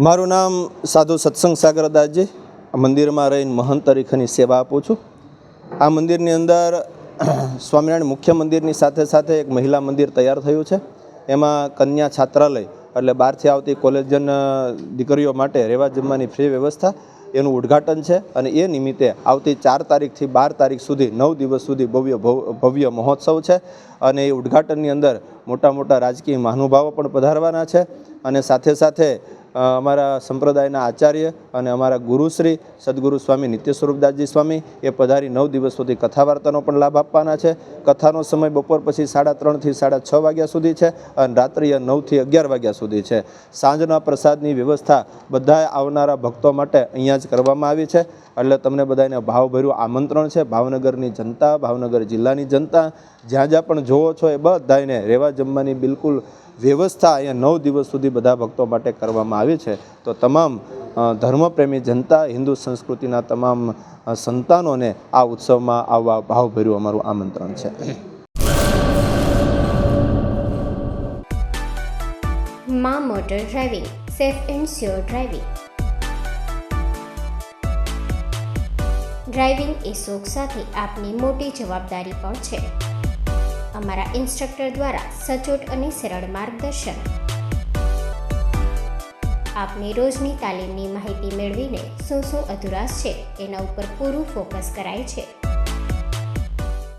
મારું નામ સાધુ સત્સંગ સાગરદાસજી. મંદિરમાં રહીને મહંત તરીકેની સેવા આપું છું. આ મંદિરની અંદર સ્વામિનારાયણ મુખ્ય મંદિરની સાથે સાથે એક મહિલા મંદિર તૈયાર થયું છે. એમાં કન્યા છાત્રાલય એટલે બહારથી આવતી કોલેજન દીકરીઓ માટે રહેવા જમવાની ફ્રી વ્યવસ્થા એનું ઉદ્ઘાટન છે. અને એ નિમિત્તે આવતી 4 તારીખથી 12 તારીખ સુધી 9 દિવસ સુધી ભવ્ય મહોત્સવ છે. અને એ ઉદ્ઘાટનની અંદર મોટા મોટા રાજકીય મહાનુભાવો પણ પધારવાના છે. અને સાથે સાથે અમારા સંપ્રદાયના આચાર્ય અને અમારા ગુરુશ્રી સદગુરુ સ્વામી નિત્ય સ્વરૂપદાસજી સ્વામી એ પધારી 9 દિવસ સુધી કથા વાર્તાનો પણ લાભ આપવાના છે. કથાનો સમય બપોર પછી 3:30 થી 6:30 વાગ્યા સુધી છે અને રાત્રિએ 9 થી 11 વાગ્યા સુધી છે. સાંજના પ્રસાદની વ્યવસ્થા બધા આવનારા ભક્તો માટે અહીંયા જ કરવામાં આવી છે. એટલે તમને બધાને ભાવભર્યું આમંત્રણ છે. ભાવનગરની જનતા, ભાવનગર જિલ્લાની જનતા જ્યાં જ્યાં પણ જોવો છો એ બધાને રહેવા જમવાની બિલકુલ વ્યવસ્થા અહીંયા 9 દિવસ સુધી બધા ભક્તો માટે કરવામાં આવી છે. તો તમામ ધર્મપ્રેમી જનતા, હિન્દુ સંસ્કૃતિના તમામ સંતાનોને આ ઉત્સવમાં આવવા ભાવભર્યું અમારું આમંત્રણ છે. માં motor driving, safe and sure driving. Driving એ શોખ સાથે આપની મોટી જવાબદારી પણ છે. અમારા ઇન્સ્ટ્રક્ટર દ્વારા સચોટ અને સરળ માર્ગદર્શન. આપની રોજની તાલીમની માહિતી મેળવીને શું અધુરાશ છે એના ઉપર પૂરું ફોકસ કરાય છે.